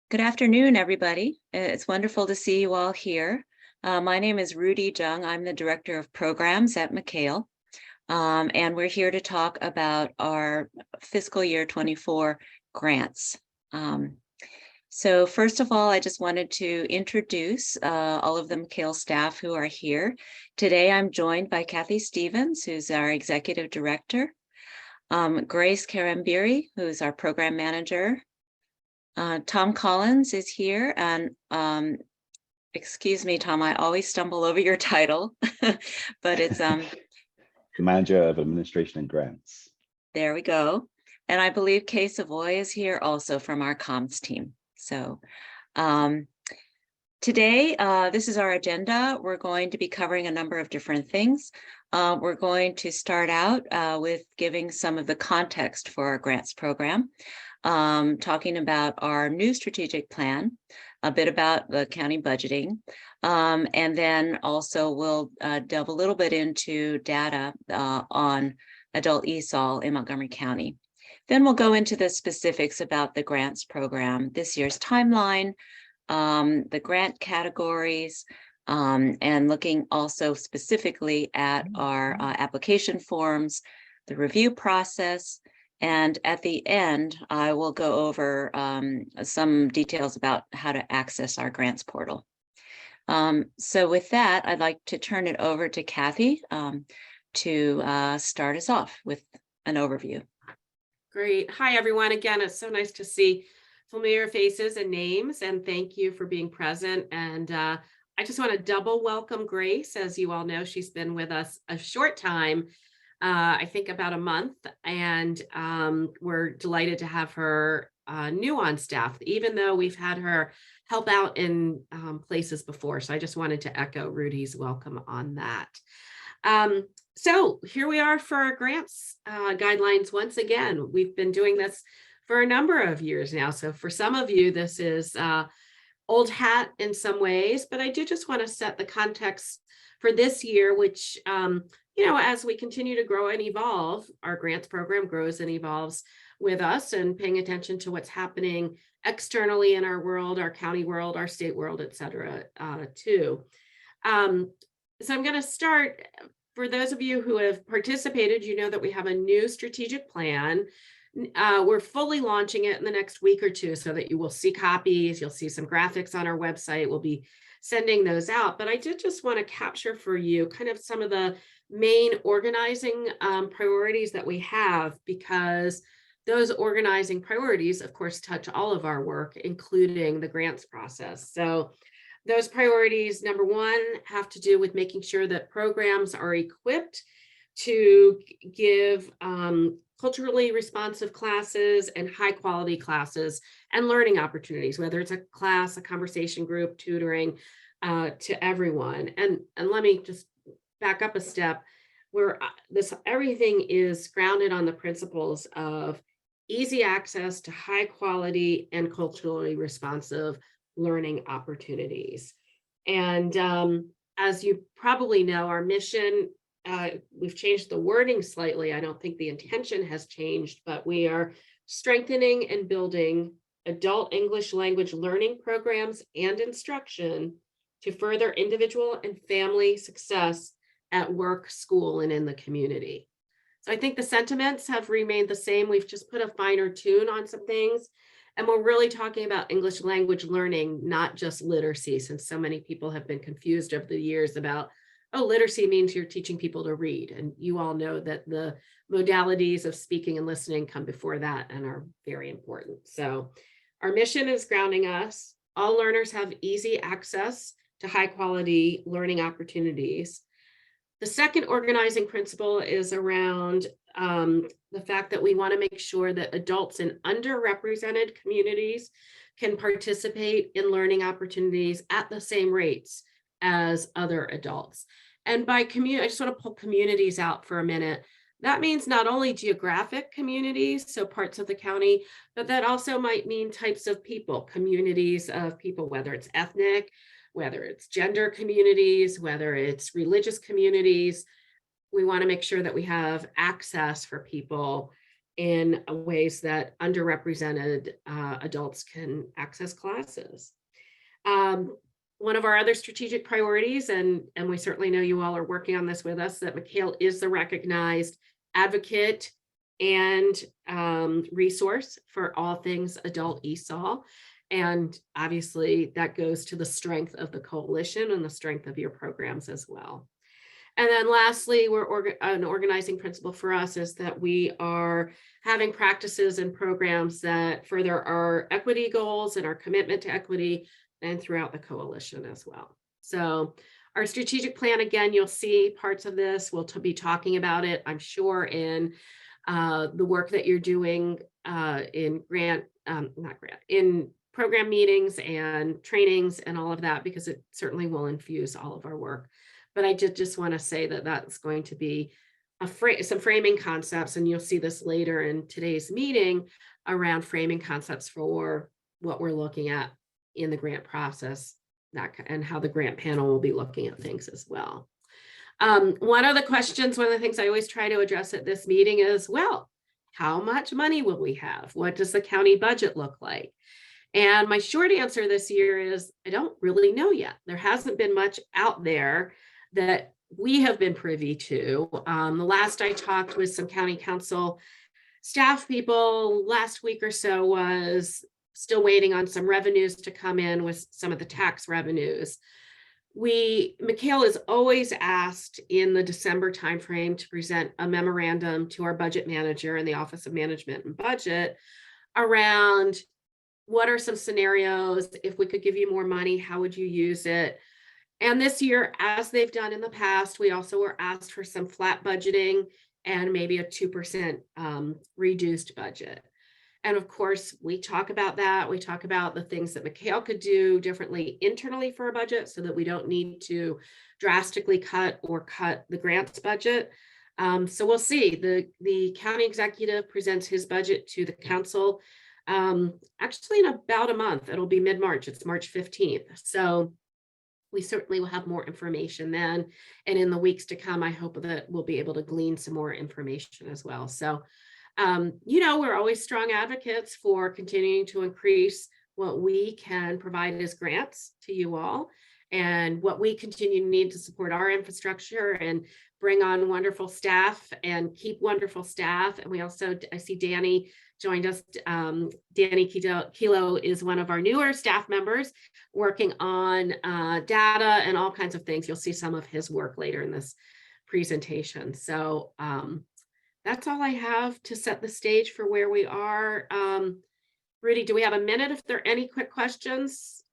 Good afternoon, everybody. It's wonderful to see you all here. My name is Rudy Jung. I'm the Director of Programs at MCAEL, and we're here to talk about our fiscal year 24 grants. So first of all, I just wanted to introduce all of the MCAEL staff who are here. Today, I'm joined by Kathy Stevens, who's our Executive Director, Grace Karambiri, who's our Program Manager. Tom Collins is here, and excuse me, Tom, I always stumble over your title, but it's the Manager of Administration and Grants. There we go. And I believe Kay Savoy is here also from our comms team. So today, this is our agenda. We're going to be covering a number of different things. We're going to start out with giving some of the context for our grants program. Talking about our new strategic plan, a bit about the county budgeting, and then also we'll delve a little bit into data on adult ESOL in Montgomery County. Then we'll go into the specifics about the grants program, this year's timeline, the grant categories, and looking also specifically at our application forms, the review process. And at the end, I will go over some details about how to access our grants portal. So with that, I'd like to turn it over to Kathy to start us off with an overview. Great. Hi, everyone. Again, it's so nice to see familiar faces and names, and thank you for being present. And I just want to double welcome Grace. As you all know, she's been with us a short time. I think about a month, and we're delighted to have her new on staff, even though we've had her help out in places before. So I just wanted to echo Rudy's welcome on that. So here we are for our grants guidelines. Once again, we've been doing this for a number of years now. So for some of you, this is old hat in some ways, but I do just want to set the context for this year, which as we continue to grow and evolve, our grants program grows and evolves with us, and paying attention to what's happening externally in our world, our county world, our state world, et cetera, too. So I'm going to start. For those of you who have participated, you know that we have a new strategic plan. We're fully launching it in the next week or two, so that you will see copies. You'll see some graphics on our website. We'll be sending those out. But I did just want to capture for you kind of some of the main organizing priorities that we have, because those organizing priorities, of course, touch all of our work, including the grants process. So those priorities, number one, have to do with making sure that programs are equipped to give culturally responsive classes and high quality classes and learning opportunities, whether it's a class, a conversation group, tutoring, to everyone. And let me just back up a step, where everything is grounded on the principles of easy access to high quality and culturally responsive learning opportunities. And as you probably know, our mission, we've changed the wording slightly. I don't think the intention has changed, but we are strengthening and building adult English language learning programs and instruction to further individual and family success at work, school, and in the community. So I think the sentiments have remained the same. We've just put a finer tune on some things. And we're really talking about English language learning, not just literacy, since so many people have been confused over the years about, oh, literacy means you're teaching people to read. And you all know that the modalities of speaking and listening come before that and are very important. So our mission is grounding us. All learners have easy access to high quality learning opportunities. The second organizing principle is around the fact that we want to make sure that adults in underrepresented communities can participate in learning opportunities at the same rates as other adults. And by community, I just want to pull communities out for a minute. That means not only geographic communities, so parts of the county, but that also might mean types of people, communities of people, whether it's ethnic, whether it's gender communities, whether it's religious communities. We want to make sure that we have access for people in ways that underrepresented adults can access classes. One of our other strategic priorities, and we certainly know you all are working on this with us, that MCAEL is the recognized advocate and resource for all things adult ESOL. And obviously that goes to the strength of the coalition and the strength of your programs as well. And then lastly, an organizing principle for us is that we are having practices and programs that further our equity goals and our commitment to equity and throughout the coalition as well. So our strategic plan, again, you'll see parts of this. We'll be talking about it, I'm sure, in the work that you're doing in in program meetings and trainings and all of that, because it certainly will infuse all of our work. But I just want to say that that's going to be some framing concepts, and you'll see this later in today's meeting around framing concepts for what we're looking at in the grant process, and how the grant panel will be looking at things as well. One of the things I always try to address at this meeting is, well, how much money will we have? What does the county budget look like? And my short answer this year is, I don't really know yet. There hasn't been much out there that we have been privy to. The last I talked with some county council staff people last week or so was still waiting on some revenues to come in with some of the tax revenues. MCAEL is always asked in the December timeframe to present a memorandum to our budget manager in the Office of Management and Budget around what are some scenarios, if we could give you more money, how would you use it? And this year, as they've done in the past, we also were asked for some flat budgeting and maybe a 2% reduced budget. And of course, we talk about that. We talk about the things that MCAEL could do differently internally for a budget so that we don't need to drastically cut the grants budget. So we'll see. The county executive presents his budget to the council actually in about a month. It'll be mid-March. It's March 15th. So we certainly will have more information then. And in the weeks to come, I hope that we'll be able to glean some more information as well. So, we're always strong advocates for continuing to increase what we can provide as grants to you all, and what we continue to need to support our infrastructure and bring on wonderful staff and keep wonderful staff. And we also, I see Danny joined us. Danny Kilo is one of our newer staff members working on data and all kinds of things. You'll see some of his work later in this presentation. So that's all I have to set the stage for where we are. Rudy, do we have a minute? If there are any quick questions,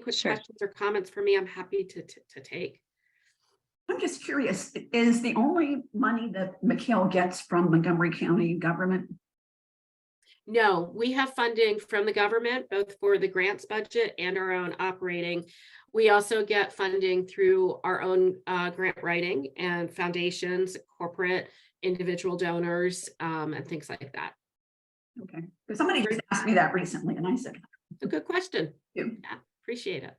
questions or comments for me, I'm happy to take. I'm just curious, is the only money that MCAEL gets from Montgomery County government? No, we have funding from the government, both for the grants budget and our own operating. We also get funding through our own grant writing and foundations, corporate, individual donors, and things like that. Okay, because somebody just asked me that recently, and I said, it's a good question. Yeah, appreciate it.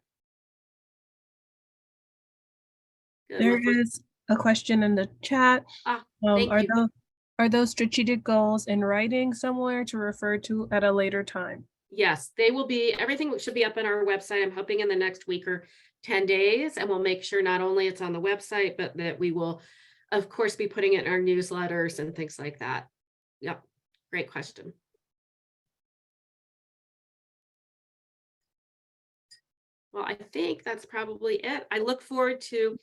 Good. There is a question in the chat. Are those strategic goals in writing somewhere to refer to at a later time? Yes, they will be. Everything should be up on our website. I'm hoping in the next week or 10 days, and we'll make sure not only it's on the website, but that we will, of course, be putting it in our newsletters and things like that. Yep, great question. Well, I think that's probably it. I look forward to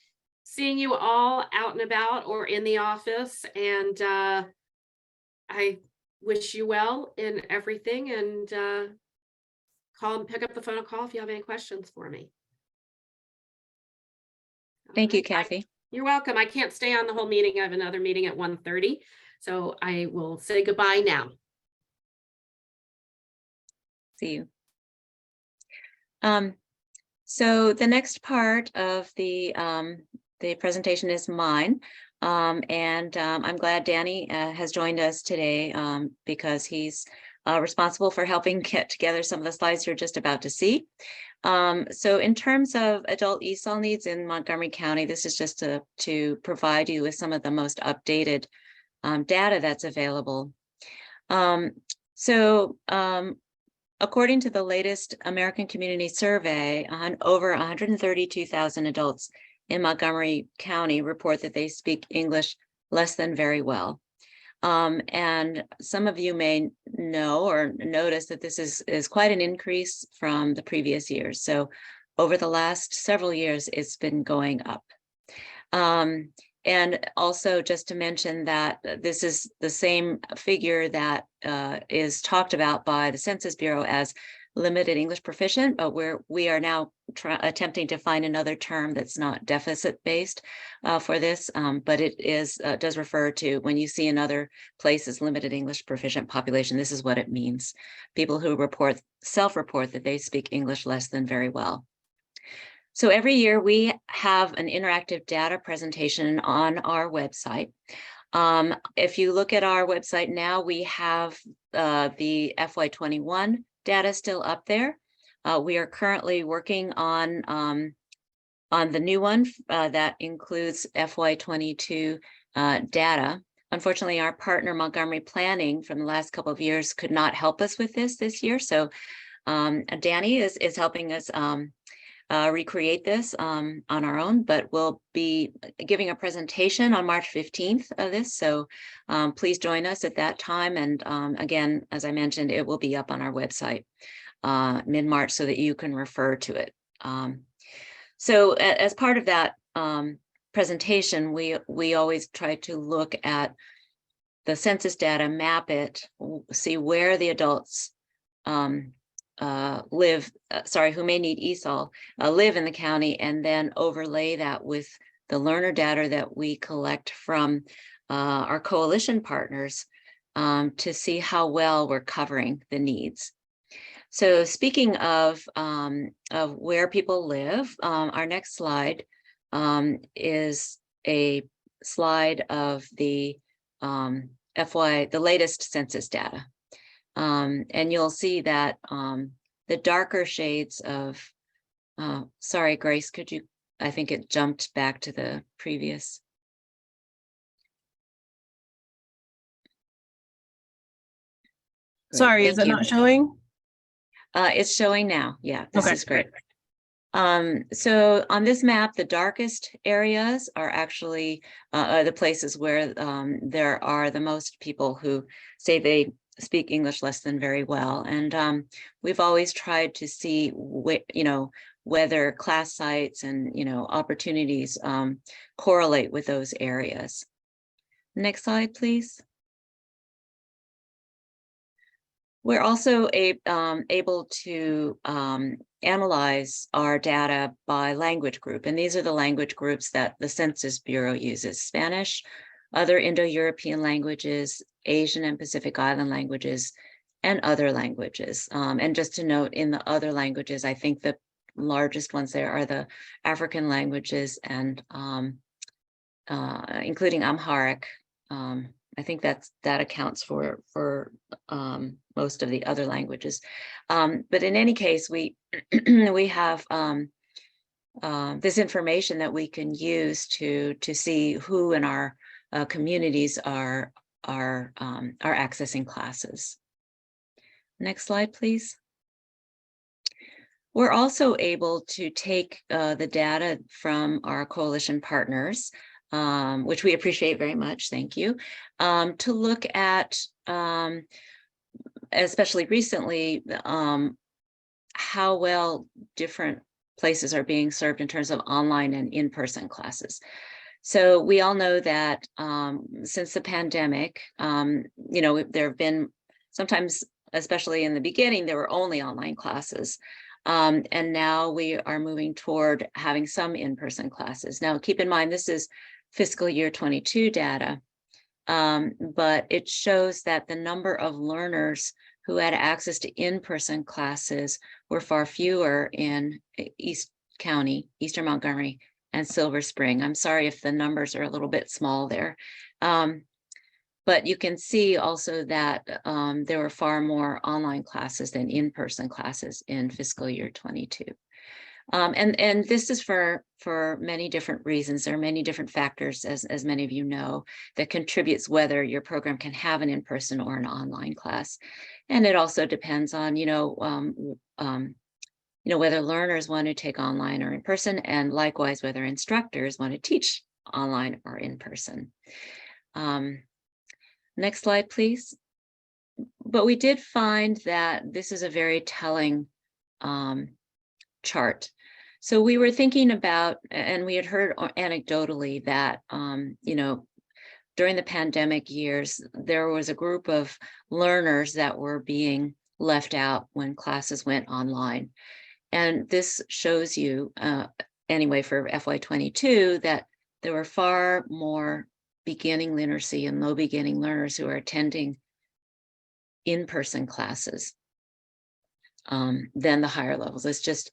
seeing you all out and about or in the office, and I wish you well in everything, and pick up the phone and call if you have any questions for me. Thank you, Kathy. You're welcome. I can't stay on the whole meeting. I have another meeting at 1:30, so I will say goodbye now. See you. So the next part of the presentation is mine. I'm glad Danny has joined us today because he's responsible for helping get together some of the slides you're just about to see. So in terms of adult ESOL needs in Montgomery County, this is just to provide you with some of the most updated data that's available. According to the latest American Community Survey, over 132,000 adults in Montgomery County report that they speak English less than very well. And some of you may know or notice that this is quite an increase from the previous years. So over the last several years, it's been going up. And also just to mention that this is the same figure that is talked about by the Census Bureau as limited English proficient, but we are now attempting to find another term that's not deficit based for this, but it is does refer to, when you see in other places limited English proficient population, this is what it means. People who self-report that they speak English less than very well. So every year we have an interactive data presentation on our website. If you look at our website now, we have the FY21 data still up there. We are currently working on the new one that includes FY22 data. Unfortunately, our partner Montgomery Planning from the last couple of years could not help us with this year. So Danny is helping us recreate this on our own, but we'll be giving a presentation on March 15th of this. So please join us at that time. And again, as I mentioned, it will be up on our website mid-March so that you can refer to it. So as part of that presentation, we always try to look at the census data, map it, see where the adults live, who may need ESOL, live in the county, and then overlay that with the learner data that we collect from our coalition partners to see how well we're covering the needs. So speaking of where people live, our next slide is a slide of the latest census data. And you'll see that the darker shades of, sorry, Grace, could you, I think it jumped back to the previous. Sorry, is it not showing? It's showing now. Yeah, this is great. So on this map, the darkest areas are actually the places where there are the most people who say they speak English less than very well. And we've always tried to see, whether class sites and, opportunities correlate with those areas. Next slide, please. We're also able to analyze our data by language group. And these are the language groups that the Census Bureau uses: Spanish, other Indo-European languages, Asian and Pacific Island languages, and other languages. And just to note, in the other languages, I think the largest ones there are the African languages and including Amharic. I think that accounts for most of the other languages. But in any case, we we have this information that we can use to see who in our communities are accessing classes. Next slide, please. We're also able to take the data from our coalition partners, which we appreciate very much, thank you, to look at, especially recently, how well different places are being served in terms of online and in-person classes. So we all know that since the pandemic, there have been sometimes, especially in the beginning, there were only online classes. And now we are moving toward having some in-person classes. Now, keep in mind, this is fiscal year 22 data, but it shows that the number of learners who had access to in-person classes were far fewer in East County, Eastern Montgomery, and Silver Spring. I'm sorry if the numbers are a little bit small there. But you can see also that there were far more online classes than in-person classes in fiscal year 22. And this is for many different reasons. There are many different factors, as many of you know, that contributes whether your program can have an in-person or an online class. And it also depends on, whether learners want to take online or in person, and likewise, whether instructors want to teach online or in person. Next slide, please. But we did find that this is a very telling chart. So we were thinking about, and we had heard anecdotally that, during the pandemic years, there was a group of learners that were being left out when classes went online. And this shows you, anyway, for FY22, that there were far more beginning literacy and low beginning learners who are attending in-person classes than the higher levels. It's just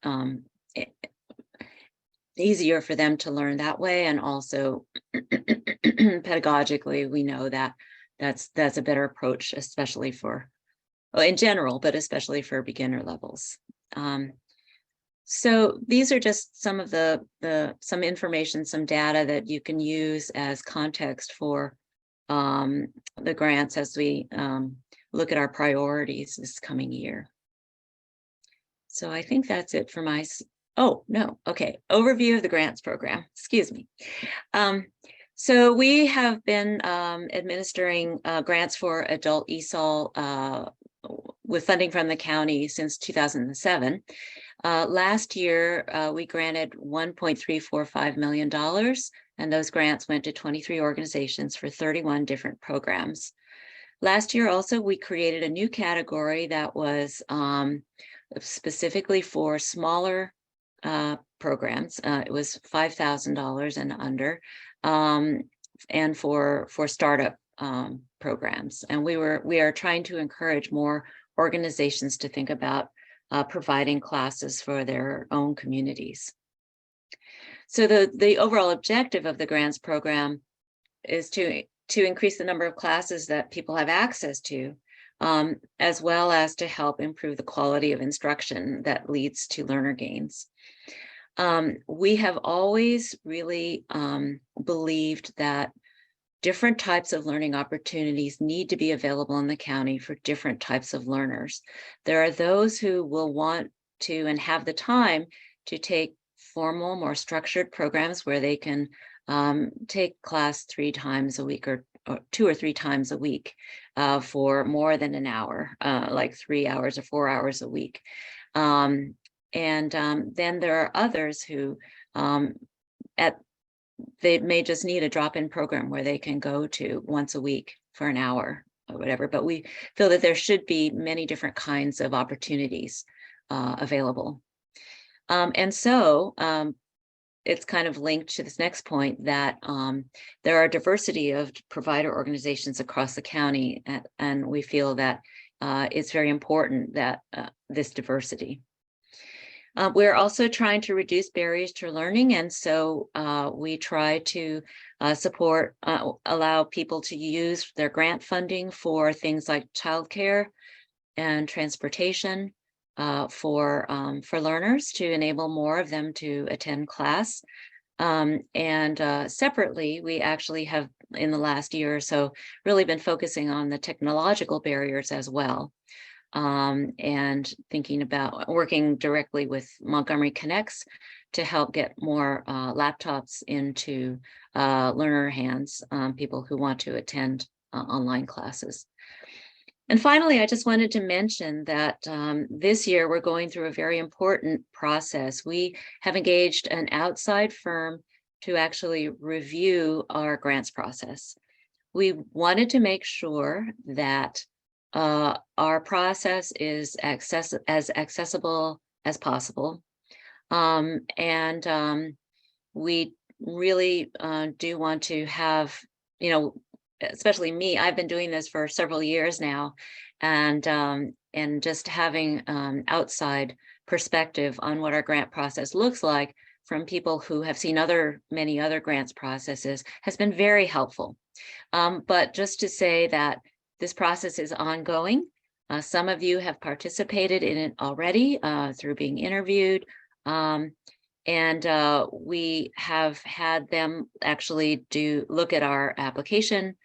easier for them to learn that way. And also pedagogically, we know that that's a better approach, especially for, well, in general, but especially for beginner levels. So these are just some of some information, some data that you can use as context for the grants as we look at our priorities this coming year. So I think that's it for my, oh, no, okay, overview of the grants program, excuse me. So we have been administering grants for adult ESOL with funding from the county since 2007. Last year, we granted $1.345 million, and those grants went to 23 organizations for 31 different programs. Last year also, we created a new category that was specifically for smaller programs. It was $5,000 and under, and for startup programs. And we are trying to encourage more organizations to think about providing classes for their own communities. So the overall objective of the grants program is to increase the number of classes that people have access to, as well as to help improve the quality of instruction that leads to learner gains. We have always really believed that different types of learning opportunities need to be available in the county for different types of learners. There are those who will want to and have the time to take formal, more structured programs where they can take class 3 times a week or 2 or 3 times a week for more than an hour, like 3 hours or 4 hours a week. And then there are others who they may just need a drop-in program where they can go to once a week for an hour or whatever, but we feel that there should be many different kinds of opportunities available. And so it's kind of linked to this next point that there are a diversity of provider organizations across the county, and we feel that it's very important that this diversity. We're also trying to reduce barriers to learning, and so we try to allow people to use their grant funding for things like childcare and transportation for learners to enable more of them to attend class. And separately, we actually have in the last year or so really been focusing on the technological barriers as well. And thinking about working directly with Montgomery Connects to help get more laptops into learner hands, people who want to attend online classes. And finally, I just wanted to mention that this year we're going through a very important process. We have engaged an outside firm to actually review our grants process. We wanted to make sure that our process is as accessible as possible. We really do want to have, especially me, I've been doing this for several years now, and just having outside perspective on what our grant process looks like from people who have seen many other grants processes has been very helpful. But just to say that this process is ongoing. Some of you have participated in it already through being interviewed. And we have had them actually look at our application,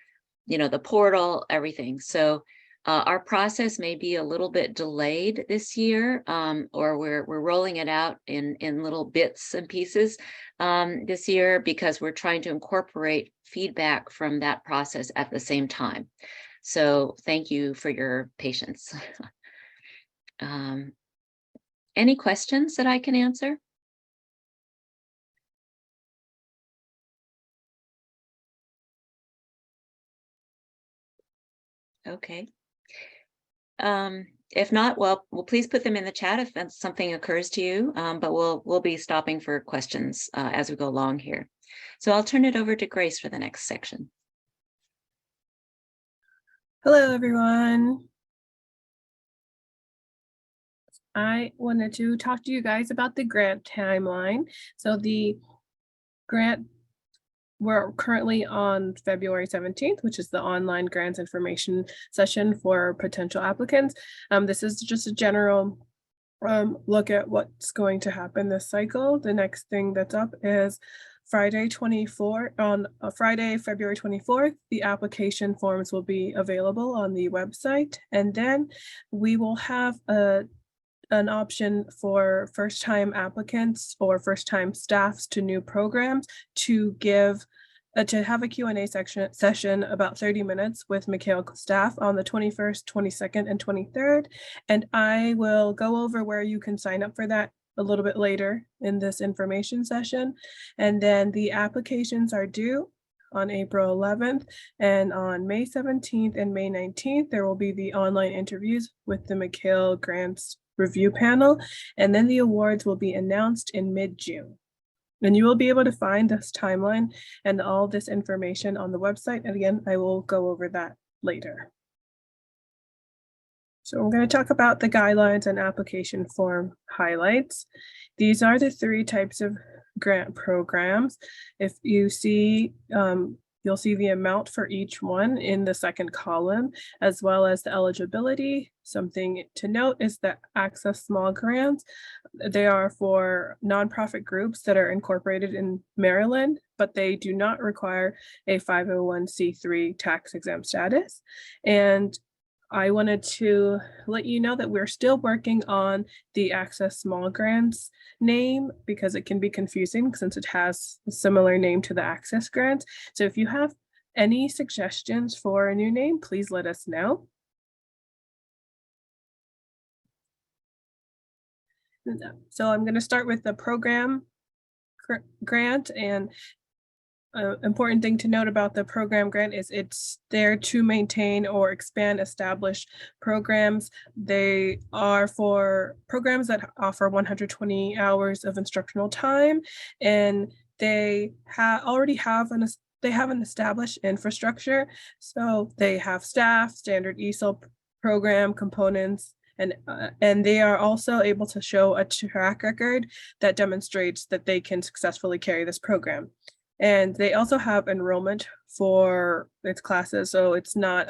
the portal, everything. So our process may be a little bit delayed this year, or we're rolling it out in little bits and pieces this year, because we're trying to incorporate feedback from that process at the same time. So thank you for your patience. Any questions that I can answer? Okay. If not, well, please put them in the chat if that's something occurs to you, but we'll be stopping for questions as we go along here. So I'll turn it over to Grace for the next section. Hello, everyone. I wanted to talk to you guys about the grant timeline. So the grant, we're currently on February 17th, which is the online grants information session for potential applicants. This is just a general look at what's going to happen this cycle. The next thing that's up is Friday, February 24th, the application forms will be available on the website. And then we will have an option for first-time applicants or first-time staffs to new programs to have a Q&A session about 30 minutes with MCAEL staff on the 21st, 22nd, and 23rd. And I will go over where you can sign up for that a little bit later in this information session. And then the applications are due on April 11th, and on May 17th and May 19th, there will be the online interviews with the MCAEL grants review panel, and then the awards will be announced in mid-June. And you will be able to find this timeline and all this information on the website. And again, I will go over that later. So I'm going to talk about the guidelines and application form highlights. These are the 3 types of grant programs. If you see, you'll see the amount for each one in the second column, as well as the eligibility. Something to note is that Access Small Grants, they are for nonprofit groups that are incorporated in Maryland, but they do not require a 501c3 tax exempt status. And I wanted to let you know that we're still working on the Access Small Grants name, because it can be confusing since it has a similar name to the Access Grants. So if you have any suggestions for a new name, please let us know. So I'm going to start with the program grant, and important thing to note about the program grant is it's there to maintain or expand established programs. They are for programs that offer 120 hours of instructional time, and they already have an established infrastructure. So they have staff, standard ESOL program components, and they are also able to show a track record that demonstrates that they can successfully carry this program. And they also have enrollment for its classes, so it's not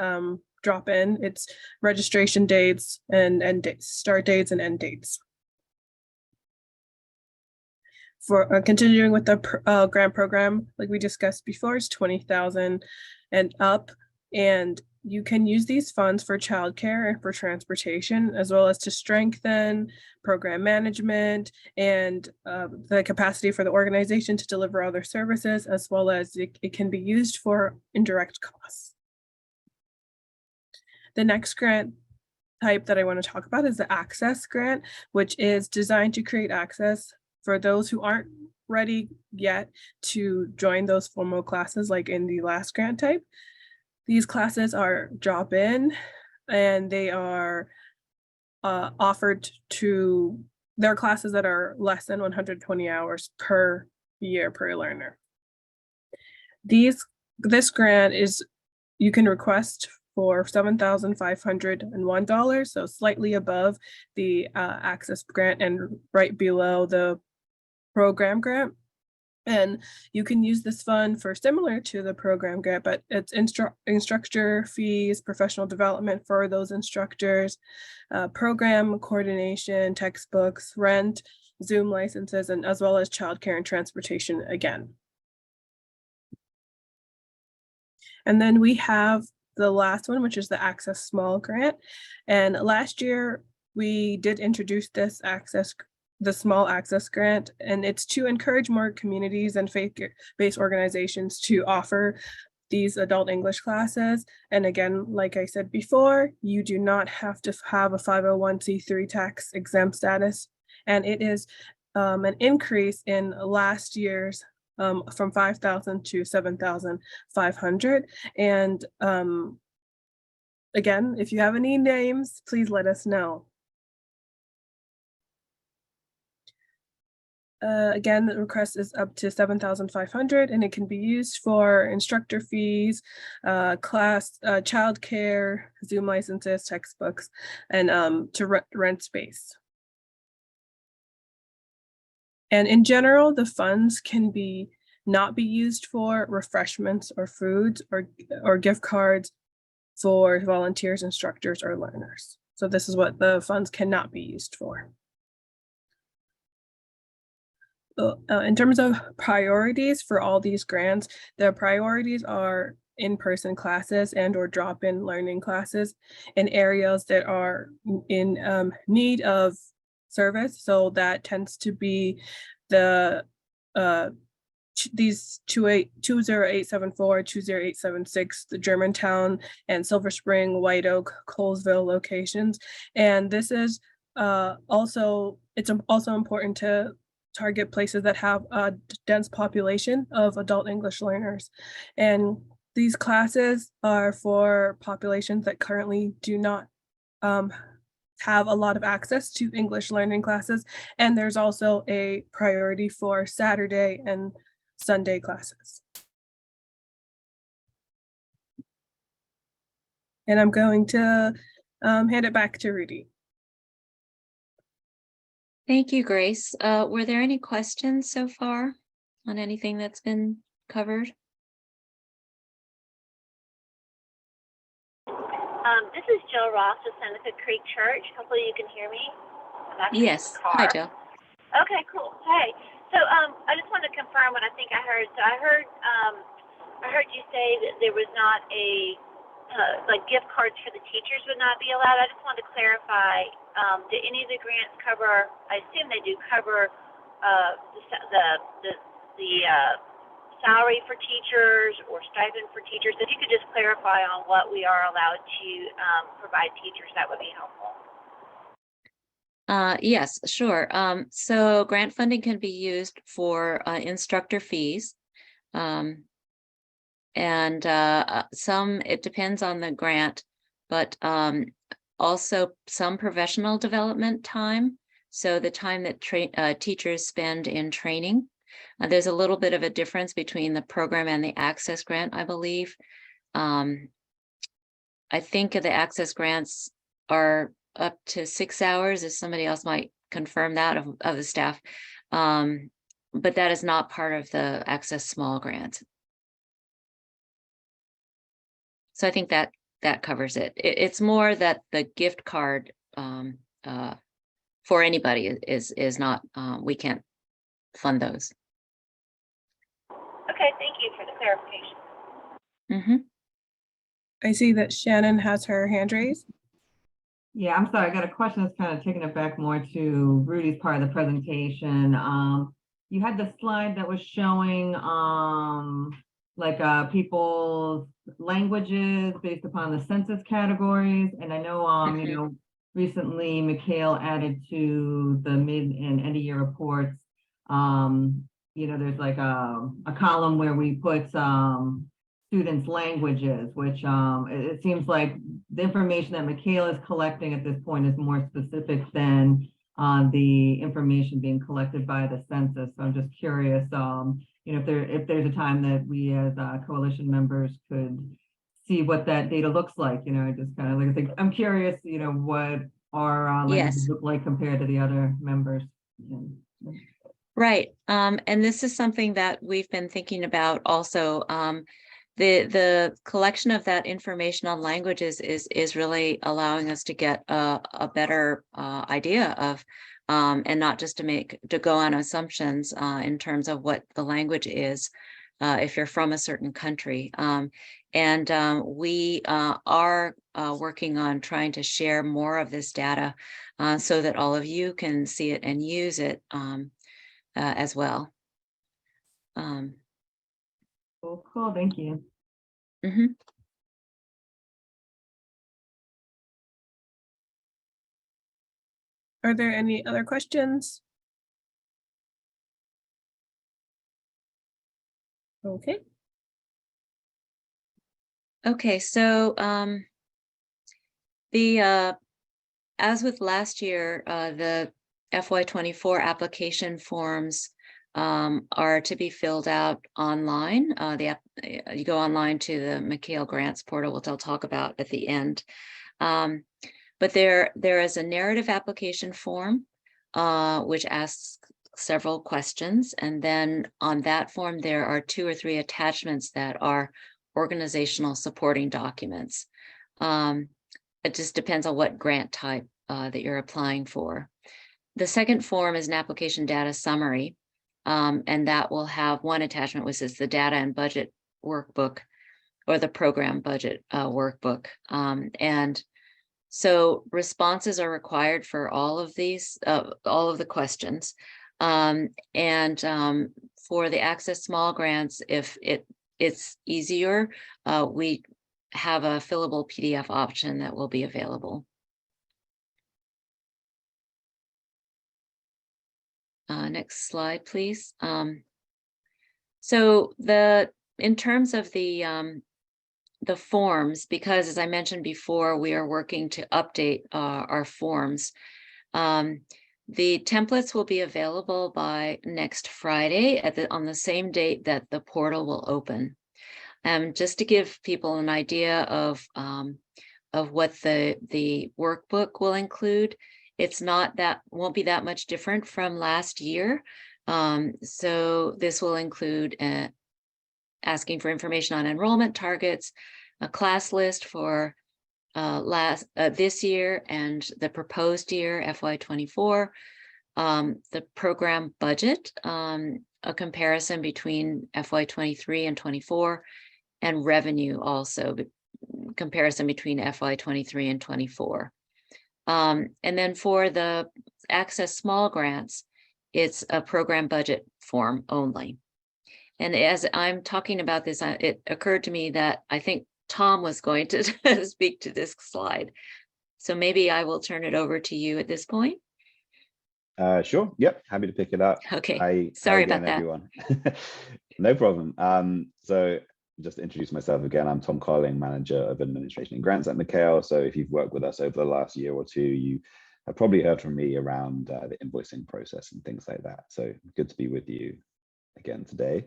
drop-in, it's registration dates and start dates and end dates. For continuing with the grant program, like we discussed before, it's $20,000 and up, and you can use these funds for childcare and for transportation, as well as to strengthen program management and the capacity for the organization to deliver other services, as well as it can be used for indirect costs. The next grant type that I want to talk about is the Access Grant, which is designed to create access for those who aren't ready yet to join those formal classes like in the last grant type. These classes are drop-in, and they are offered to their classes that are less than 120 hours per year per learner. This grant you can request for $7,501, so slightly above the Access Grant and right below the program grant. And you can use this fund for similar to the program grant, but it's instructor fees, professional development for those instructors, program coordination, textbooks, rent, Zoom licenses, and as well as childcare and transportation again. And then we have the last one, which is the Access Small grant. And last year we did introduce this the Small Access grant, and it's to encourage more communities and faith-based organizations to offer these adult English classes. And again, like I said before, you do not have to have a 501c3 tax exempt status. And it is an increase in last year's from 5,000 to 7,500. And again, if you have any names, please let us know. Again, the request is up to 7,500, and it can be used for instructor fees, childcare, Zoom licenses, textbooks, and to rent space. And in general, the funds can not be used for refreshments or foods or gift cards for volunteers, instructors, or learners. So this is what the funds cannot be used for. In terms of priorities for all these grants, the priorities are in-person classes and or drop-in learning classes in areas that are in need of service. So that tends to be these 20874, 20876, the Germantown and Silver Spring, White Oak, Colesville locations. And this is it's also important to target places that have a dense population of adult English learners. And these classes are for populations that currently do not have a lot of access to English learning classes. And there's also a priority for Saturday and Sunday classes. And I'm going to hand it back to Rudy. Thank you, Grace. Were there any questions so far on anything that's been covered? This is Jill Ross of Seneca Creek Church. Hopefully you can hear me. Yes. Hi, Jill. Okay, cool. Hey. So I just wanted to confirm what I think I heard. So I heard you say that there was not a like gift cards for the teachers would not be allowed. I just wanted to clarify, do any of the grants cover, I assume they do cover the salary for teachers or stipend for teachers? If you could just clarify on what we are allowed to provide teachers, that would be helpful. Yes, sure. So grant funding can be used for instructor fees. And it depends on the grant, but also some professional development time. So the time that teachers spend in training. There's a little bit of a difference between the program and the Access grant, I believe. I think the Access grants are up to 6 hours, if somebody else might confirm that of the staff. But that is not part of the Access Small grant. So I think that covers it. It's more that the gift card for anybody is not, we can't fund those. Okay, thank you for the clarification. Mm-hmm. I see that Shannon has her hand raised. Yeah, I'm sorry. I got a question that's kind of taking it back more to Rudy's part of the presentation. You had the slide that was showing people's languages based upon the census categories. And I know, you know, recently MCAEL added to the mid and end of year reports. You know, there's like a column where we put students' languages, which it seems like the information that MCAEL is collecting at this point is more specific than the information being collected by the census. So I'm just curious, you know, if there's a time that we as coalition members could see what that data looks like. You know, I just kind of like think I'm curious, you know, what our languages look like compared to the other members. Right. And this is something that we've been thinking about also. The collection of that information on languages is really allowing us to get a better idea of and not just to go on assumptions in terms of what the language is if you're from a certain country. We are working on trying to share more of this data so that all of you can see it and use it as well. Cool, thank you. Mhm. Are there any other questions? Okay. Okay, so as with last year, the FY24 application forms are to be filled out online. You go online to the MCAEL grants portal, which I'll talk about at the end. But there is a narrative application form, which asks several questions. And then on that form, there are 2 or 3 attachments that are organizational supporting documents. It just depends on what grant type that you're applying for. The second form is an application data summary, and that will have one attachment, which is the data and budget workbook or the program budget workbook. And so responses are required for all of these, all of the questions. For the Access Small grants, if it's easier, we have a fillable PDF option that will be available. Next slide, please. So in terms of the forms, because as I mentioned before, we are working to update our forms. The templates will be available by next Friday on the same date that the portal will open. Just to give people an idea of what the workbook will include, won't be that much different from last year. So this will include asking for information on enrollment targets, a class list for this year and the proposed year, FY24, the program budget, a comparison between FY23 and 24, and revenue also, comparison between FY23 and 24. And then for the Access Small grants, it's a program budget form only. And as I'm talking about this, it occurred to me that I think Tom was going to speak to this slide. So maybe I will turn it over to you at this point. Sure. Yep. Happy to pick it up. Okay. Sorry about that. Everyone. No problem. So just to introduce myself again, I'm Tom Carling, Manager of Administration and Grants at MCAEL. So if you've worked with us over the last year or two, you have probably heard from me around the invoicing process and things like that. So good to be with you again today.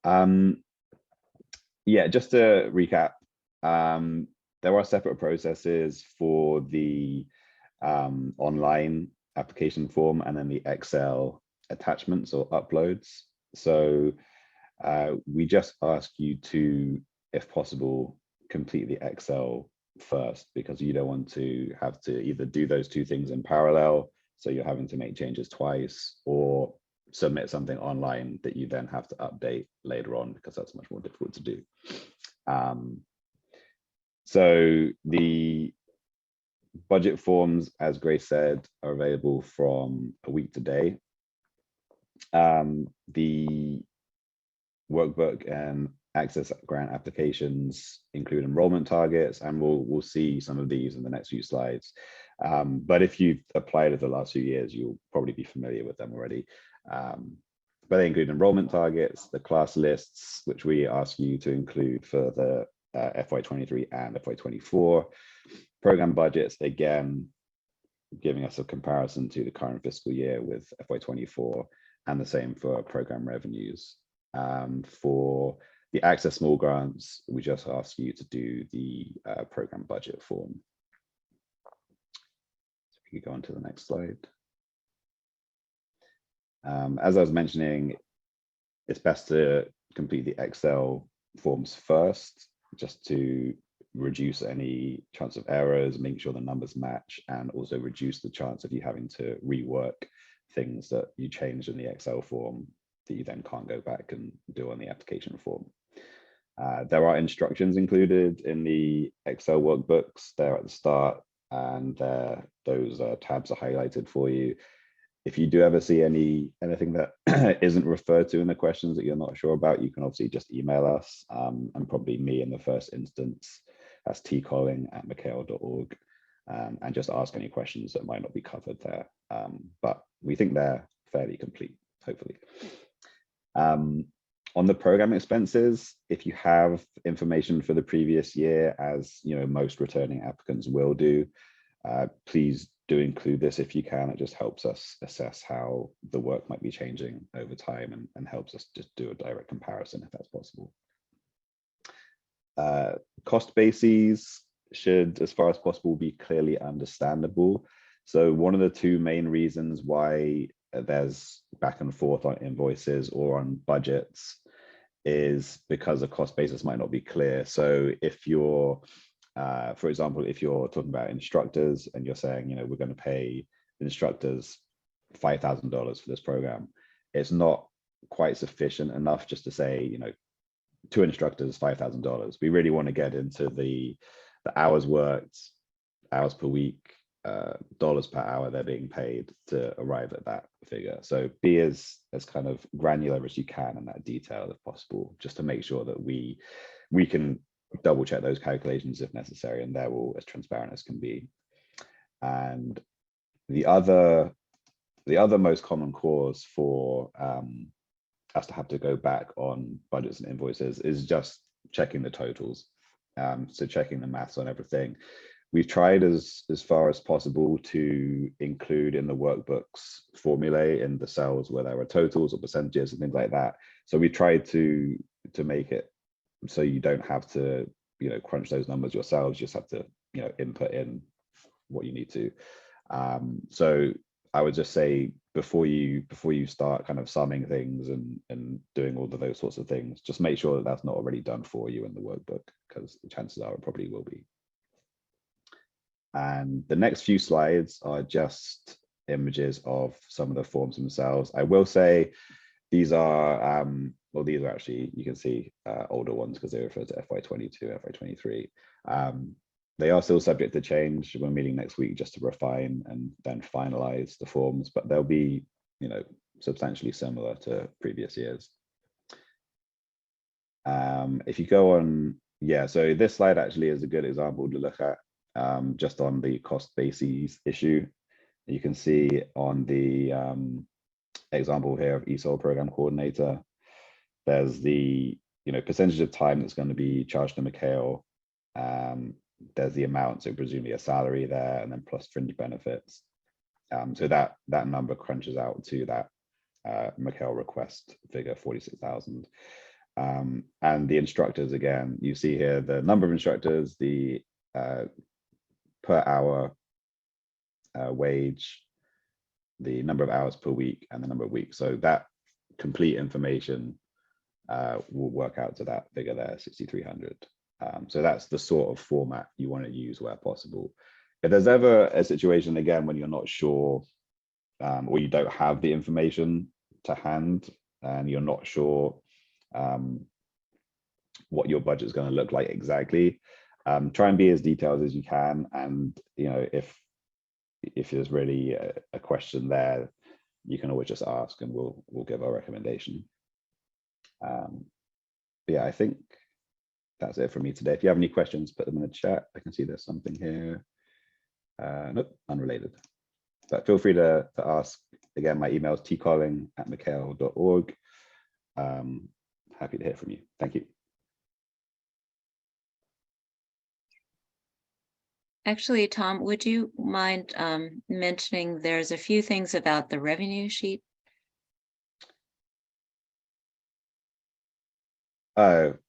Yeah, just to recap, there are separate processes for the online application form and then the Excel attachments or uploads. So we just ask you to, if possible, complete the Excel first, because you don't want to have to either do those 2 things in parallel, so you're having to make changes twice, or submit something online that you then have to update later on, because that's much more difficult to do. So the budget forms, as Grace said, are available from a week today. The workbook and Access grant applications include enrollment targets, and we'll see some of these in the next few slides. But if you've applied it the last few years, you'll probably be familiar with them already. But they include enrollment targets, the class lists, which we ask you to include for the FY23 and FY24, program budgets, again, giving us a comparison to the current fiscal year with FY24, and the same for program revenues. For the Access Small grants, we just ask you to do the program budget form. So we can go on to the next slide. As I was mentioning, it's best to complete the Excel forms first, just to reduce any chance of errors, making sure the numbers match, and also reduce the chance of you having to rework things that you changed in the Excel form that you then can't go back and do on the application form. There are instructions included in the Excel workbooks there at the start, and those tabs are highlighted for you. If you do ever see anything that isn't referred to in the questions that you're not sure about, you can obviously just email us, and probably me in the first instance. That's tcolling@mcael.org, and just ask any questions that might not be covered there. But we think they're fairly complete, hopefully. On the program expenses, if you have information for the previous year, as you know, most returning applicants will do, please do include this if you can. It just helps us assess how the work might be changing over time, and helps us just do a direct comparison if that's possible. Cost bases should, as far as possible, be clearly understandable. So one of the two main reasons why there's back and forth on invoices or on budgets is because the cost basis might not be clear. So if you're, for example, if you're talking about instructors and you're saying, you know, we're going to pay instructors $5,000 for this program, it's not quite sufficient enough just to say, you know, 2 instructors, $5,000. We really want to get into the hours worked, hours per week, dollars per hour they're being paid to arrive at that figure. So be as kind of granular as you can in that detail if possible, just to make sure that we can double check those calculations if necessary, and they're all as transparent as can be. And the other most common cause for us to have to go back on budgets and invoices is just checking the totals. So checking the maths on everything. We've tried as far as possible to include in the workbooks formulae in the cells where there are totals or percentages and things like that. So we tried to make it so you don't have to, you know, crunch those numbers yourselves. You just have to, you know, input in what you need to. So I would just say before you start kind of summing things and doing all of those sorts of things, just make sure that that's not already done for you in the workbook, because the chances are it probably will be. And the next few slides are just images of some of the forms themselves. I will say these are, well, these are actually, you can see older ones because they refer to FY22, FY23. They are still subject to change. We're meeting next week just to refine and then finalize the forms, but they'll be, you know, substantially similar to previous years. If you go on, yeah, so this slide actually is a good example to look at, just on the cost bases issue. You can see on the example here of ESOL program coordinator, there's the, you know, percentage of time that's going to be charged to MCAEL. There's the amount, so presumably a salary there, and then plus fringe benefits. So that number crunches out to that MCAEL request figure, 46,000. And the instructors, again, you see here the number of instructors, the per hour wage, the number of hours per week, and the number of weeks. So that complete information will work out to that figure there, 6,300. So that's the sort of format you want to use where possible. If there's ever a situation, again, when you're not sure or you don't have the information to hand and you're not sure what your budget is going to look like exactly, try and be as detailed as you can. And, you know, if there's really a question there, you can always just ask and we'll give our recommendation. Yeah, I think that's it for me today. If you have any questions, put them in the chat. I can see there's something here. Nope, unrelated. But feel free to ask. Again, my email is tcolling@mcael.org. Happy to hear from you. Thank you. Actually, Tom, would you mind mentioning there's a few things about the revenue sheet?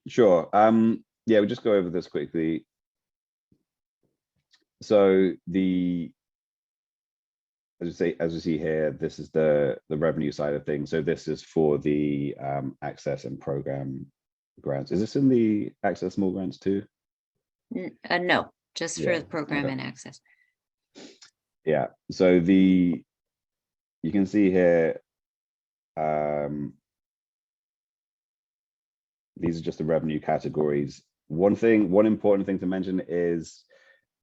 Sure. Yeah, we'll just go over this quickly. So as you see here, this is the revenue side of things. So this is for the access and program grants. Is this in the access small grants too? No, just for Yeah, the program okay. and access. Yeah, so you can see here, these are just the revenue categories. One important thing to mention is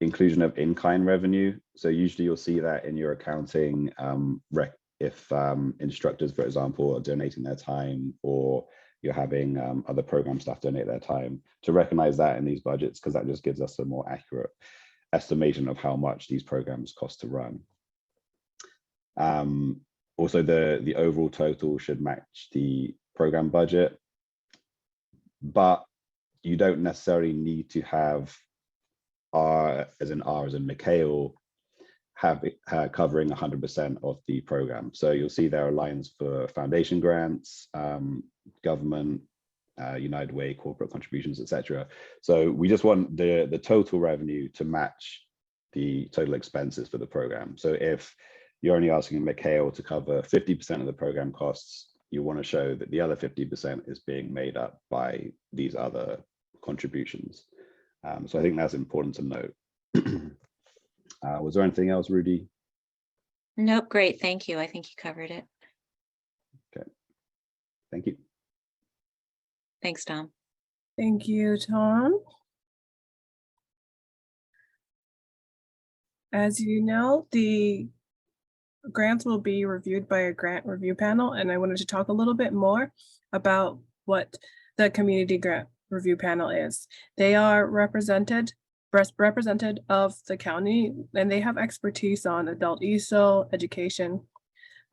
inclusion of in-kind revenue. So usually you'll see that in your accounting, if instructors, for example, are donating their time, or you're having other program staff donate their time, to recognize that in these budgets, because that just gives us a more accurate estimation of how much these programs cost to run. Also, the overall total should match the program budget, but you don't necessarily need to have R as in MCAEL have covering 100% of the program. So you'll see there are lines for foundation grants, government, United Way, corporate contributions, etc. So we just want the total revenue to match the total expenses for the program. So if you're only asking MCAEL to cover 50% of the program costs, you want to show that the other 50% is being made up by these other contributions. So I think that's important to note. Was there anything else, Rudy? Nope, great, thank you. I think you covered it. Okay, thank you. Thanks, Tom. Thank you, Tom. As you know, the grants will be reviewed by a grant review panel, and I wanted to talk a little bit more about what the community grant review panel is. They are represented of the county, and they have expertise on adult ESOL, education,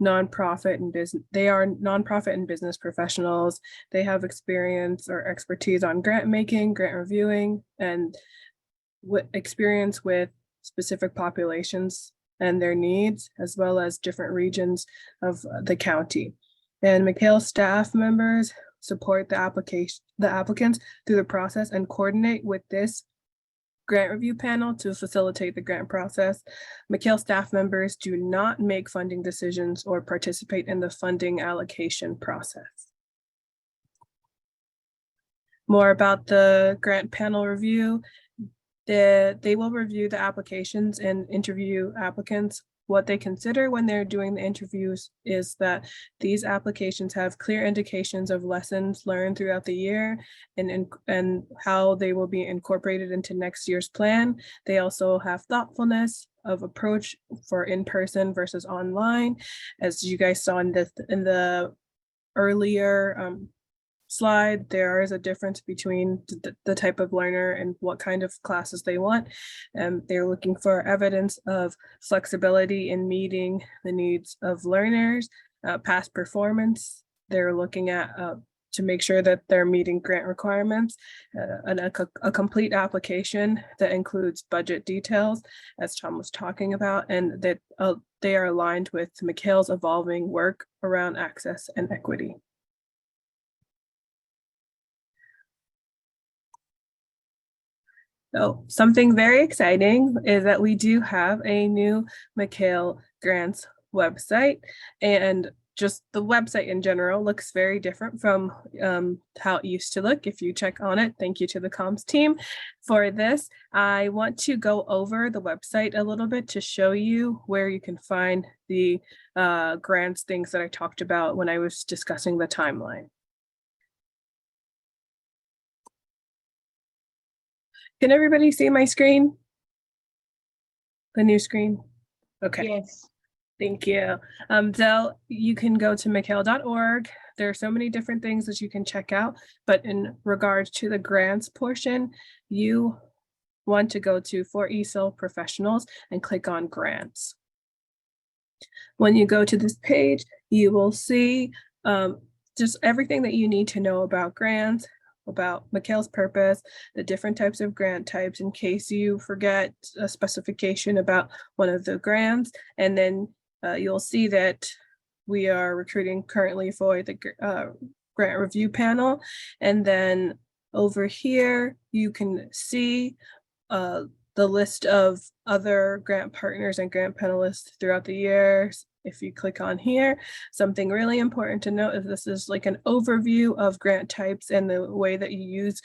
nonprofit and business. They are nonprofit and business professionals. They have experience or expertise on grant making, grant reviewing, and experience with specific populations and their needs, as well as different regions of the county. And MCAEL staff members support the applicants through the process and coordinate with this grant review panel to facilitate the grant process. MCAEL staff members do not make funding decisions or participate in the funding allocation process. More about the grant panel review. They will review the applications and interview applicants. What they consider when they're doing the interviews is that these applications have clear indications of lessons learned throughout the year and how they will be incorporated into next year's plan. They also have thoughtfulness of approach for in-person versus online. As you guys saw in the earlier slide, there is a difference between the type of learner and what kind of classes they want. They're looking for evidence of flexibility in meeting the needs of learners, past performance. They're looking at to make sure that they're meeting grant requirements, and a complete application that includes budget details, as Tom was talking about, and that they are aligned with MCAEL's evolving work around access and equity. So something very exciting is that we do have a new MCAEL grants website, and just the website in general looks very different from how it used to look. If you check on it, thank you to the comms team for this. I want to go over the website a little bit to show you where you can find the grants things that I talked about when I was discussing the timeline. Can everybody see my screen? The new screen? Okay. Yes. Thank you. So you can go to mcael.org. There are so many different things that you can check out, but in regards to the grants portion, you want to go to For ESOL Professionals and click on grants. When you go to this page, you will see just everything that you need to know about grants, about MCAEL's purpose, the different types of grant types in case you forget a specification about one of the grants. And then you'll see that we are recruiting currently for the grant review panel. And then over here, you can see the list of other grant partners and grant panelists throughout the years. If you click on here, something really important to note is this is like an overview of grant types and the way that you use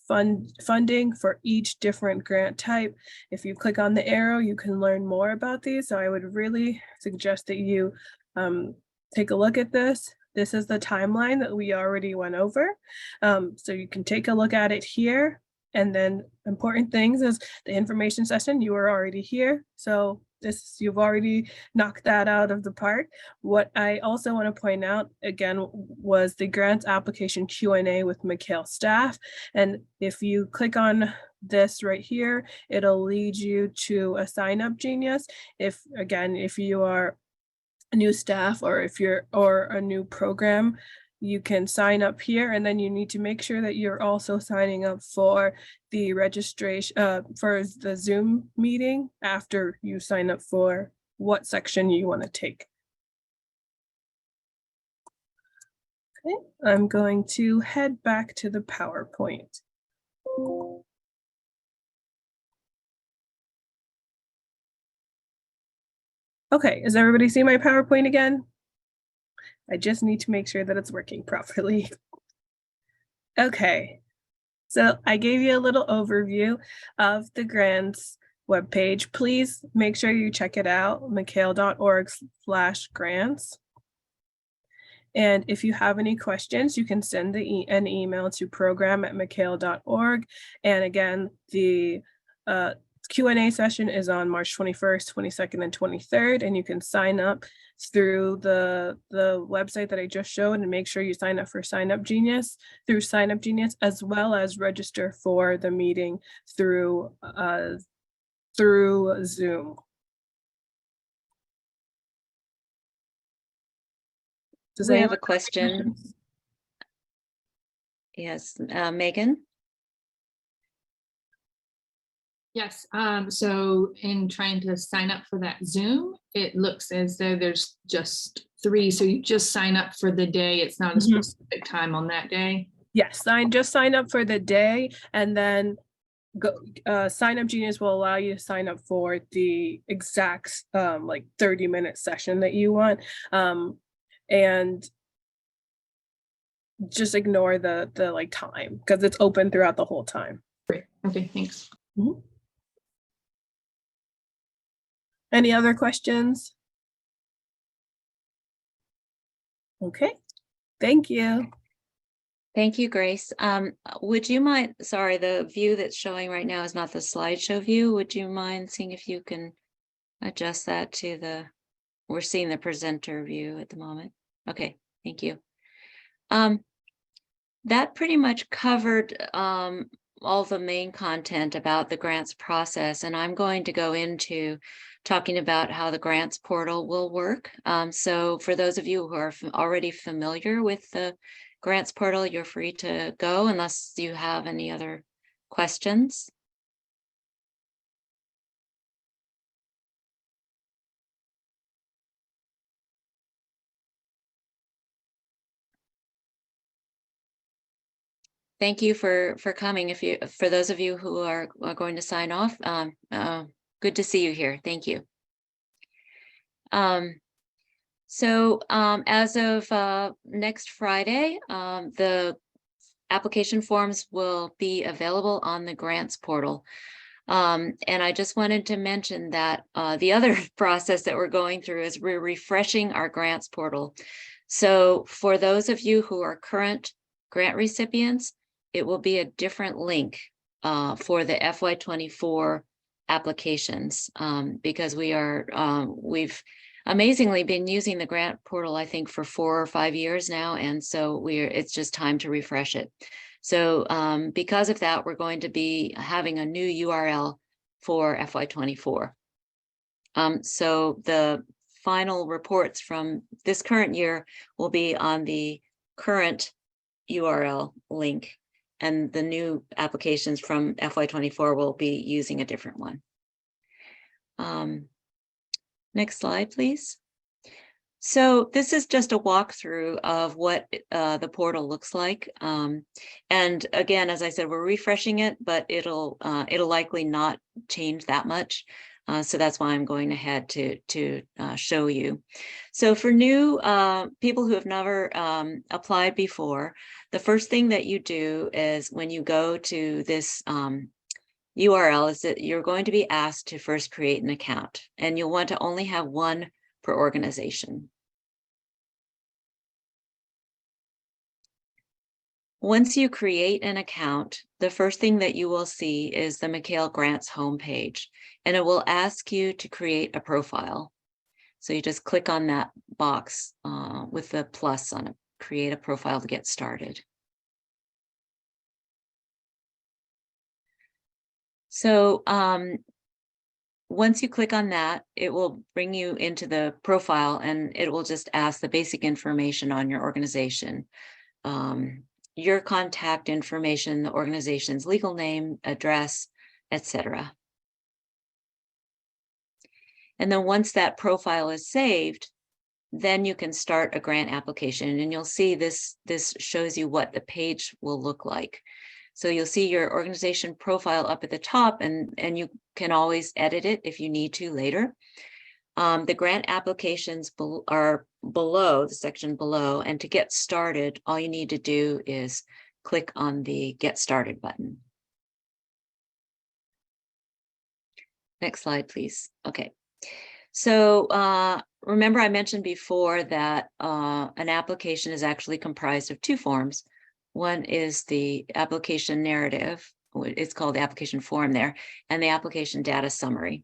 funding for each different grant type. If you click on the arrow, you can learn more about these. So I would really suggest that you take a look at this. This is the timeline that we already went over. So you can take a look at it here. And then important things is the information session, you were already here. So you've already knocked that out of the park. What I also want to point out again was the grants application Q&A with MCAEL staff. And if you click on this right here, it'll lead you to a sign up genius. If you are a new staff or or a new program, you can sign up here, and then you need to make sure that you're also signing up for the registration for the Zoom meeting after you sign up for what section you want to take. Okay, I'm going to head back to the PowerPoint. Okay, does everybody see my PowerPoint again? I just need to make sure that it's working properly. Okay, so I gave you a little overview of the grants webpage. Please make sure you check it out, mcael.org/grants. And if you have any questions, you can send an email to program@mcael.org. And again, the Q&A session is on March 21st, 22nd, and 23rd, and you can sign up through the website that I just showed, and make sure you sign up for Sign Up Genius, as well as register for the meeting through Zoom. We have a question. Yes, Megan. Yes, so in trying to sign up for that Zoom, it looks as though there's just 3. So you just sign up for the day. It's not a specific time on that day. Yes, just sign up for the day, and then Sign Up Genius will allow you to sign up for the exact like 30-minute session that you want. And just ignore the like time, because it's open throughout the whole time. Great. Okay, thanks. Any other questions? Okay, thank you. Thank you, Grace. Would you mind, sorry, the view that's showing right now is not the slideshow view. Would you mind seeing if you can adjust that to we're seeing the presenter view at the moment. Okay, thank you. That pretty much covered all the main content about the grants process, and I'm going to go into talking about how the grants portal will work. So for those of you who are already familiar with the grants portal, you're free to go unless you have any other questions. Thank you for coming. For those of you who are going to sign off, good to see you here. Thank you. So as of next Friday, the application forms will be available on the grants portal. And I just wanted to mention that the other process that we're going through is we're refreshing our grants portal. So for those of you who are current grant recipients, it will be a different link for the FY24 applications because we've amazingly been using the grant portal, I think, for 4 or 5 years now, and so it's just time to refresh it. So because of that, we're going to be having a new URL for FY24. So the final reports from this current year will be on the current URL link, and the new applications from FY24 will be using a different one. Next slide, please. So this is just a walkthrough of what the portal looks like. And again, as I said, we're refreshing it, but it'll likely not change that much. So that's why I'm going ahead to show you. So for new people who have never applied before, the first thing that you do is when you go to this URL is that you're going to be asked to first create an account, and you'll want to only have one per organization. Once you create an account, the first thing that you will see is the MCAEL Grants homepage, and it will ask you to create a profile. So you just click on that box with the plus on it, create a profile to get started. So once you click on that, it will bring you into the profile, and it will just ask the basic information on your organization. Your contact information, the organization's legal name, address, etc. And then once that profile is saved, then you can start a grant application, and you'll see this shows you what the page will look like. So you'll see your organization profile up at the top, and you can always edit it if you need to later. The grant applications are below, the section below, and to get started, all you need to do is click on the Get Started button. Next slide, please. Okay. So remember I mentioned before that an application is actually comprised of two forms. One is the application narrative, it's called the application form there, and the application data summary.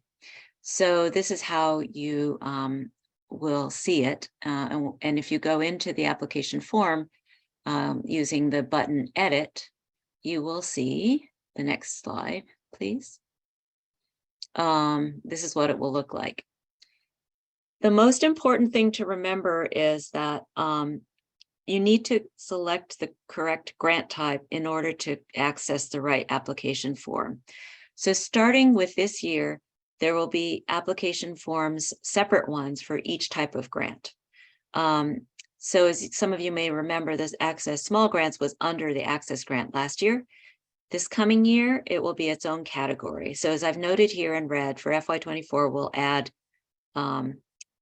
So this is how you will see it. And if you go into the application form using the button Edit, you will see the next slide, please. This is what it will look like. The most important thing to remember is that you need to select the correct grant type in order to access the right application form. So starting with this year, there will be application forms, separate ones for each type of grant. So as some of you may remember, this Access Small Grants was under the Access Grant last year. This coming year, it will be its own category. So as I've noted here in red, for FY24, we'll add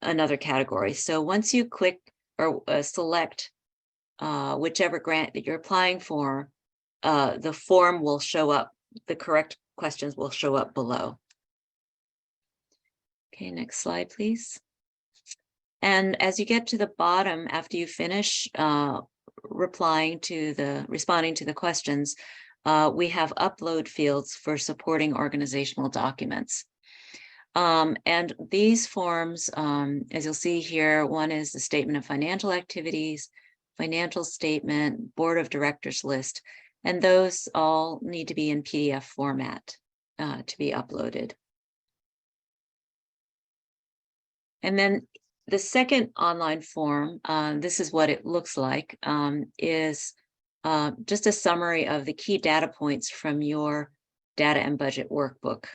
another category. So once you click or select whichever grant that you're applying for, the form will show up, the correct questions will show up below. Okay, next slide, please. And as you get to the bottom, after you finish responding to the questions, we have upload fields for supporting organizational documents. And these forms, as you'll see here, one is the statement of financial activities, financial statement, board of directors list, and those all need to be in PDF format to be uploaded. And then the second online form, this is what it looks like, is just a summary of the key data points from your data and budget workbook.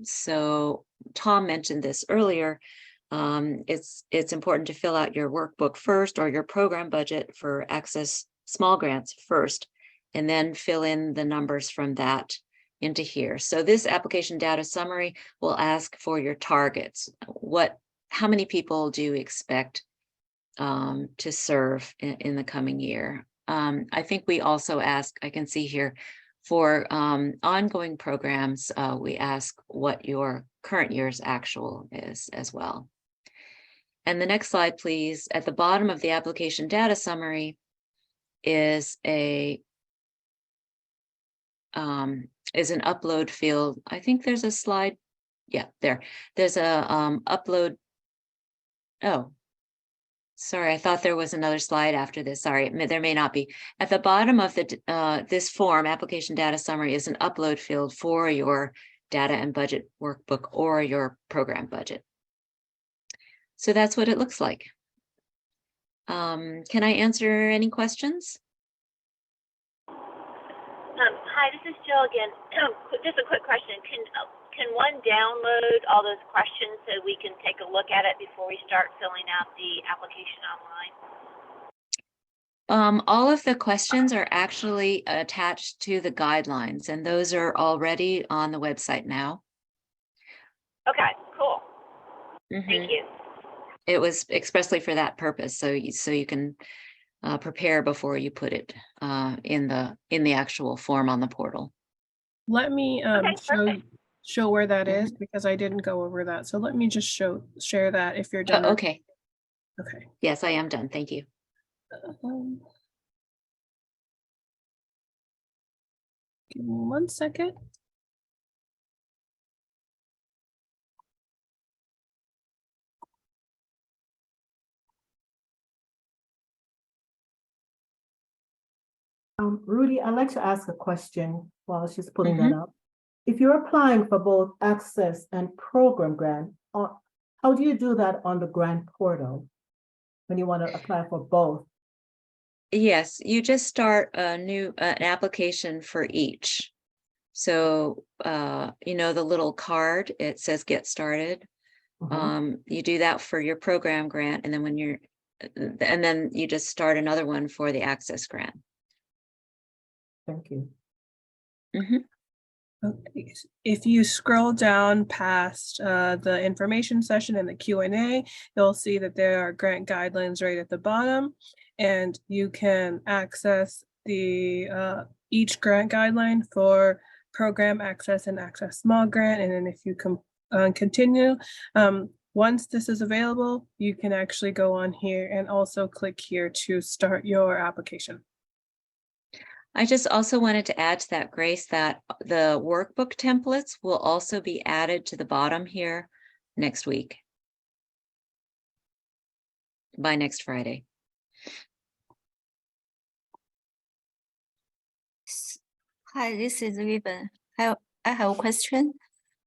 So Tom mentioned this earlier. It's important to fill out your workbook first, or your program budget for Access Small Grants first, and then fill in the numbers from that into here. So this application data summary will ask for your targets. How many people do you expect to serve in the coming year? I think we also ask, I can see here, for ongoing programs, we ask what your current year's actual is as well. And the next slide, please. At the bottom of the application data summary is an upload field. I think there's a slide. Yeah, there's a upload. Oh, sorry, I thought there was another slide after this. Sorry, there may not be. At the bottom of the this form, application data summary, is an upload field for your data and budget workbook or your program budget. So that's what it looks like. Can I answer any questions? Hi, this is Jill again. Just a quick question. Can one download all those questions so we can take a look at it before we start filling out the application online? All of the questions are actually attached to the guidelines, and those are already on the website now. Okay, cool. Mhm. Thank you. It was expressly for that purpose, so you can prepare before you put it in the actual form on the portal. Let me Okay, perfect. show where that is Mhm. because I didn't go over that. So let me just share that if you're done. Oh, okay. Okay. Yes, I am done. Thank you. Give me 1 second. Rudy, I'd like to ask a question while she's pulling that up. If you're applying for both access and program grant, how do you do that on the grant portal when you want to apply for both? Yes, you just start a new an application for each. So the little card, it says get started. You do that for your program grant, and then and then you just start another one for the access grant. Thank you. Okay. If you scroll down past the information session and the Q&A, you'll see that there are grant guidelines right at the bottom, and you can access the each grant guideline for program access and access small grant. And then if you continue, once this is available, you can actually go on here and also click here to start your application. I just also wanted to add to that, Grace, that the workbook templates will also be added to the bottom here next week. By next Friday. Hi, this is Ribbon. I have a question.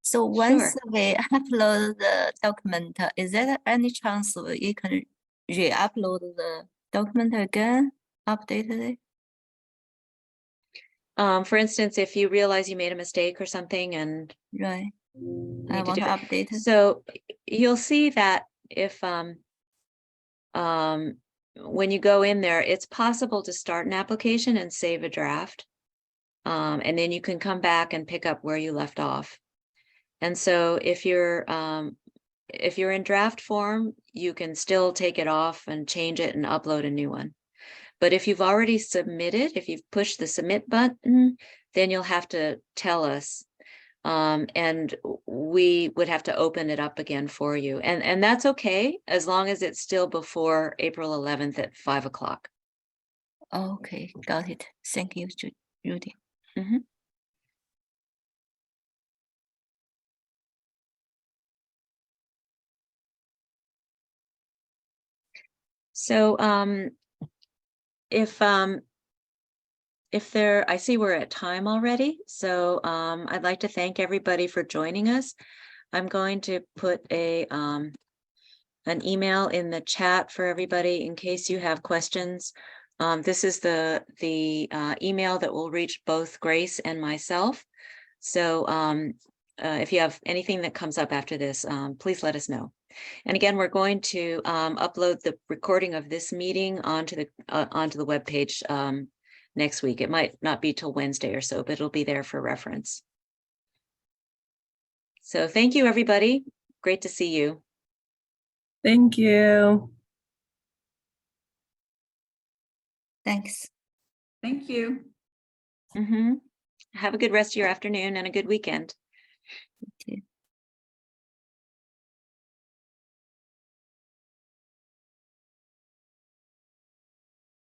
So once we upload the document, is there any chance we can re-upload the document again, update it? For instance, if you realize you made a mistake or something and right, I want to update it. So you'll see that if when you go in there, it's possible to start an application and save a draft. And then you can come back and pick up where you left off. And so if you're in draft form, you can still take it off and change it and upload a new one. But if you've already submitted, if you've pushed the submit button, then you'll have to tell us. And we would have to open it up again for you. And that's okay, as long as it's still before April 11th at 5 o'clock. Okay, got it. Thank you, Judy. So if there, I see we're at time already. So I'd like to thank everybody for joining us. I'm going to put an email in the chat for everybody in case you have questions. This is the email that will reach both Grace and myself. So if you have anything that comes up after this, please let us know. And again, we're going to upload the recording of this meeting onto the webpage next week. It might not be till Wednesday or so, but it'll be there for reference. So thank you, everybody. Great to see you. Thank you. Thanks. Thank you. Have a good rest of your afternoon and a good weekend. Thank you.